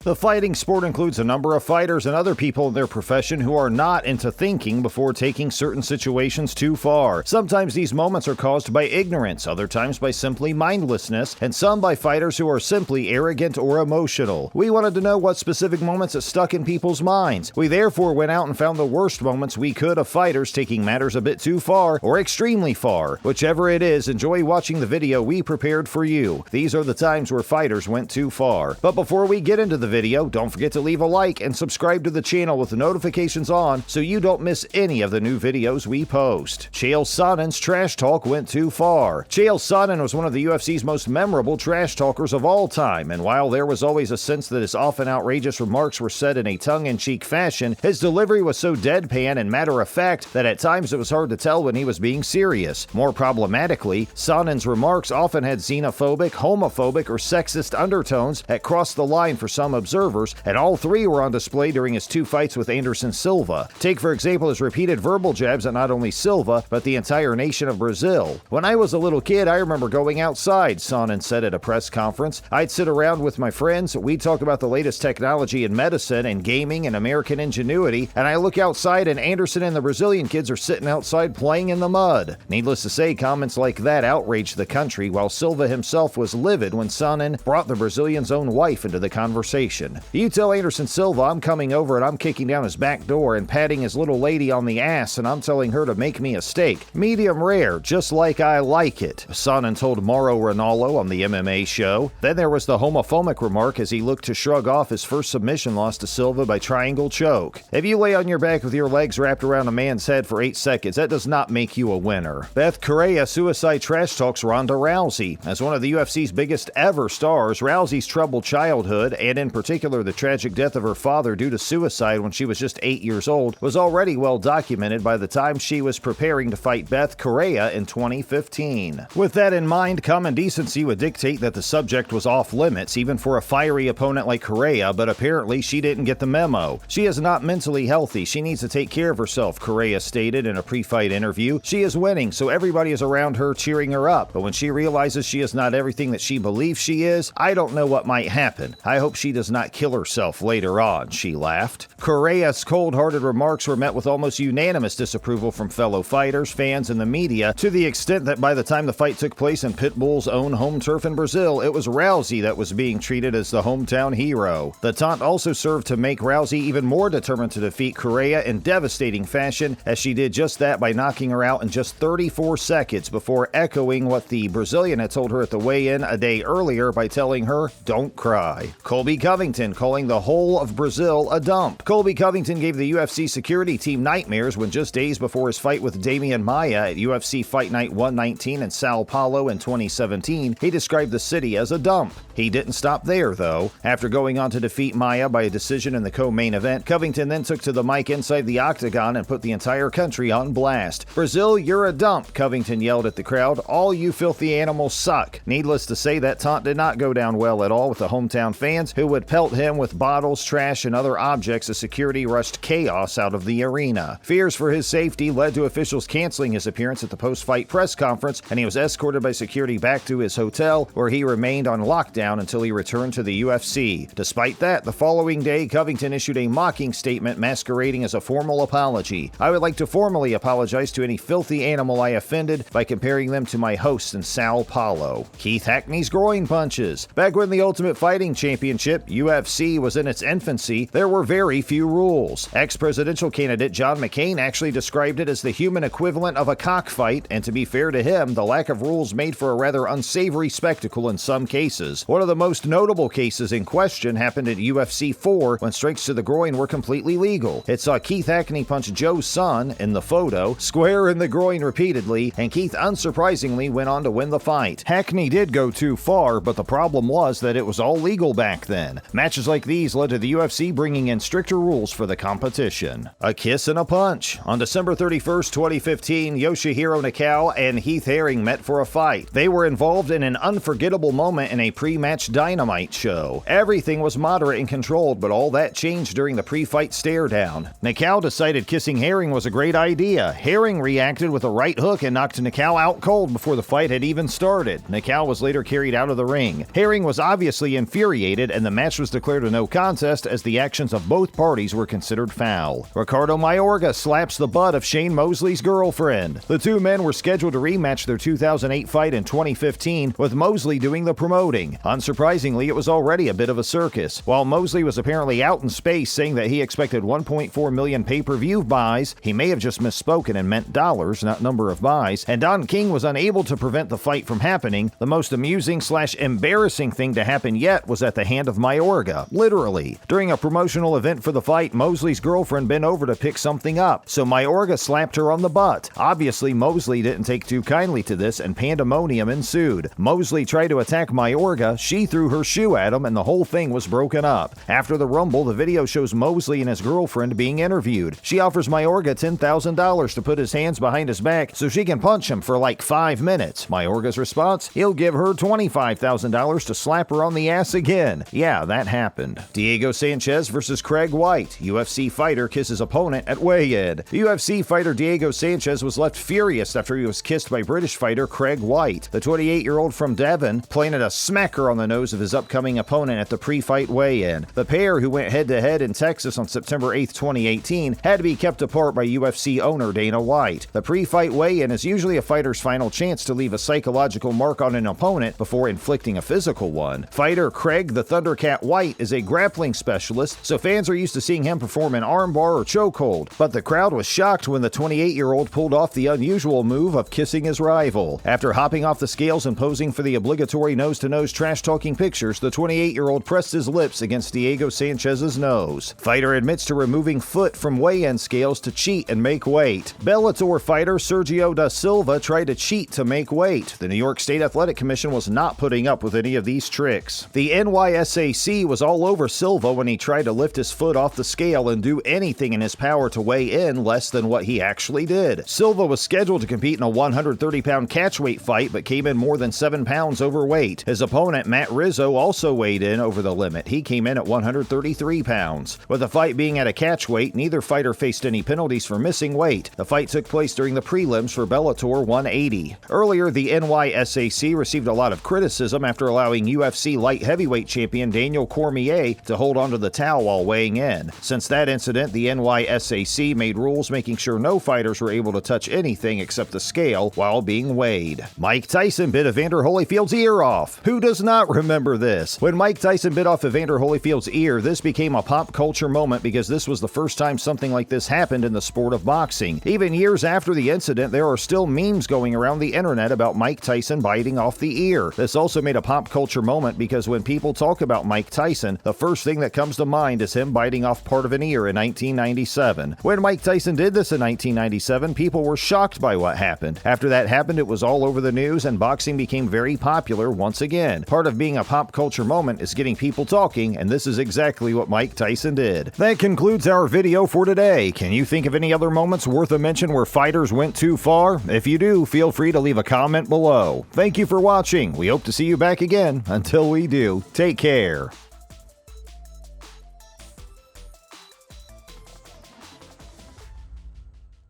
The fighting sport includes a number of fighters and other people in their profession who are not into thinking before taking certain situations too far. Sometimes these moments are caused by ignorance, other times by simply mindlessness, and some by fighters who are simply arrogant or emotional. We wanted to know what specific moments that stuck in people's minds. We therefore went out and found the worst moments we could of fighters taking matters a bit too far or extremely far. Whichever it is, enjoy watching the video we prepared for you. These are the times where fighters went too far. But before we get into the video, don't forget to leave a like and subscribe to the channel with the notifications on so you don't miss any of the new videos we post. Chael Sonnen's trash talk went too far. Chael Sonnen was one of the UFC's most memorable trash talkers of all time, and while there was always a sense that his often outrageous remarks were said in a tongue-in-cheek fashion, his delivery was so deadpan and matter-of-fact that at times it was hard to tell when he was being serious. More problematically, Sonnen's remarks often had xenophobic, homophobic, or sexist undertones that crossed the line for some observers, and all three were on display during his two fights with Anderson Silva. Take, for example, his repeated verbal jabs at not only Silva, but the entire nation of Brazil. When I was a little kid, I remember going outside, Sonnen said at a press conference. I'd sit around with my friends, we'd talk about the latest technology in medicine and gaming and American ingenuity, and I look outside and Anderson and the Brazilian kids are sitting outside playing in the mud. Needless to say, comments like that outraged the country, while Silva himself was livid when Sonnen brought the Brazilian's own wife into the conversation. You tell Anderson Silva I'm coming over and I'm kicking down his back door and patting his little lady on the ass and I'm telling her to make me a steak. Medium rare, just like I like it, Sonnen told Mauro Ranallo on the MMA show. Then there was the homophobic remark as he looked to shrug off his first submission loss to Silva by triangle choke. If you lay on your back with your legs wrapped around a man's head for 8 seconds, that does not make you a winner. Beth Correia suicide trash talks Ronda Rousey. As one of the UFC's biggest ever stars, Rousey's troubled childhood, and in particular the tragic death of her father due to suicide when she was just 8 years old, was already well documented by the time she was preparing to fight Beth Correia in 2015. With that in mind, common decency would dictate that the subject was off limits even for a fiery opponent like Correia, but apparently she didn't get the memo. She is not mentally healthy. She needs to take care of herself, Correia stated in a pre-fight interview. She is winning, so everybody is around her cheering her up, but when she realizes she is not everything that she believes she is, I don't know what might happen. I hope she does not kill herself later on, she laughed. Correia's cold-hearted remarks were met with almost unanimous disapproval from fellow fighters, fans, and the media, to the extent that by the time the fight took place in Pitbull's own home turf in Brazil, it was Rousey that was being treated as the hometown hero. The taunt also served to make Rousey even more determined to defeat Correia in devastating fashion, as she did just that by knocking her out in just 34 seconds before echoing what the Brazilian had told her at the weigh-in a day earlier by telling her, "Don't cry." Colby Covington calling the whole of Brazil a dump. Colby Covington gave the UFC security team nightmares when just days before his fight with Damian Maia at UFC Fight Night 119 in Sao Paulo in 2017, he described the city as a dump. He didn't stop there, though. After going on to defeat Maia by a decision in the co-main event, Covington then took to the mic inside the octagon and put the entire country on blast. "Brazil, you're a dump," Covington yelled at the crowd. "All you filthy animals suck." Needless to say, that taunt did not go down well at all with the hometown fans, who would pelt him with bottles, trash, and other objects as security rushed chaos out of the arena. Fears for his safety led to officials canceling his appearance at the post-fight press conference, and he was escorted by security back to his hotel, where he remained on lockdown until he returned to the UFC. Despite that, the following day, Covington issued a mocking statement masquerading as a formal apology. "I would like to formally apologize to any filthy animal I offended by comparing them to my hosts in Sao Paulo." Keith Hackney's groin punches. Back when the Ultimate Fighting Championship, UFC, was in its infancy, there were very few rules. Ex-presidential candidate John McCain actually described it as the human equivalent of a cockfight, and to be fair to him, the lack of rules made for a rather unsavory spectacle in some cases. One of the most notable cases in question happened at UFC 4 when strikes to the groin were completely legal. It saw Keith Hackney punch Joe's son, in the photo, square in the groin repeatedly, and Keith unsurprisingly went on to win the fight. Hackney did go too far, but the problem was that it was all legal back then. Matches like these led to the UFC bringing in stricter rules for the competition. A kiss and a punch. On December 31st, 2015, Yoshihiro Nakao and Heath Herring met for a fight. They were involved in an unforgettable moment in a pre-match Dynamite show. Everything was moderate and controlled, but all that changed during the pre-fight stare-down. Nakao decided kissing Herring was a great idea. Herring reacted with a right hook and knocked Nakao out cold before the fight had even started. Nakao was later carried out of the ring. Herring was obviously infuriated, and the match match was declared a no contest as the actions of both parties were considered foul. Ricardo Mayorga slaps the butt of Shane Mosley's girlfriend. The two men were scheduled to rematch their 2008 fight in 2015, with Mosley doing the promoting. Unsurprisingly, it was already a bit of a circus. While Mosley was apparently out in space saying that he expected 1.4 million pay-per-view buys, he may have just misspoken and meant dollars, not number of buys, and Don King was unable to prevent the fight from happening. The most amusing/embarrassing thing to happen yet was at the hand of Mayorga, literally. During a promotional event for the fight, Mosley's girlfriend bent over to pick something up, so Mayorga slapped her on the butt. Obviously, Mosley didn't take too kindly to this, and pandemonium ensued. Mosley tried to attack Mayorga, she threw her shoe at him, and the whole thing was broken up. After the rumble, the video shows Mosley and his girlfriend being interviewed. She offers Mayorga $10,000 to put his hands behind his back so she can punch him for like 5 minutes. Mayorga's response? He'll give her $25,000 to slap her on the ass again. Yeah, that happened. Diego Sanchez versus Craig White. UFC fighter kisses opponent at weigh-in. UFC fighter Diego Sanchez was left furious after he was kissed by British fighter Craig White. The 28-year-old from Devon planted a smacker on the nose of his upcoming opponent at the pre-fight weigh-in. The pair, who went head-to-head in Texas on September 8, 2018, had to be kept apart by UFC owner Dana White. The pre-fight weigh-in is usually a fighter's final chance to leave a psychological mark on an opponent before inflicting a physical one. Fighter Craig the Thundercat White is a grappling specialist, so fans are used to seeing him perform an armbar or chokehold, but the crowd was shocked when the 28-year-old pulled off the unusual move of kissing his rival. After hopping off the scales and posing for the obligatory nose-to-nose trash-talking pictures, the 28-year-old pressed his lips against Diego Sanchez's nose. Fighter admits to removing foot from weigh-in scales to cheat and make weight. Bellator fighter Sergio da Silva tried to cheat to make weight. The New York State Athletic Commission was not putting up with any of these tricks. The NYSAC was all over Silva when he tried to lift his foot off the scale and do anything in his power to weigh in less than what he actually did. Silva was scheduled to compete in a 130-pound catchweight fight but came in more than 7 pounds overweight. His opponent, Matt Rizzo, also weighed in over the limit. He came in at 133 pounds. With the fight being at a catchweight, neither fighter faced any penalties for missing weight. The fight took place during the prelims for Bellator 180. Earlier, the NYSAC received a lot of criticism after allowing UFC light heavyweight champion Daniel Cormier to hold onto the towel while weighing in. Since that incident, the NYSAC made rules making sure no fighters were able to touch anything except the scale while being weighed. Mike Tyson bit Evander Holyfield's ear off. Who does not remember this? When Mike Tyson bit off Evander Holyfield's ear, this became a pop culture moment because this was the first time something like this happened in the sport of boxing. Even years after the incident, there are still memes going around the internet about Mike Tyson biting off the ear. This also made a pop culture moment because when people talk about Mike Tyson, the first thing that comes to mind is him biting off part of an ear in 1997. When Mike Tyson did this in 1997, people were shocked by what happened. After that happened, it was all over the news and boxing became very popular once again. Part of being a pop culture moment is getting people talking, and this is exactly what Mike Tyson did. That concludes our video for today. Can you think of any other moments worth a mention where fighters went too far? If you do, feel free to leave a comment below. Thank you for watching. We hope to see you back again. Until we do, take care.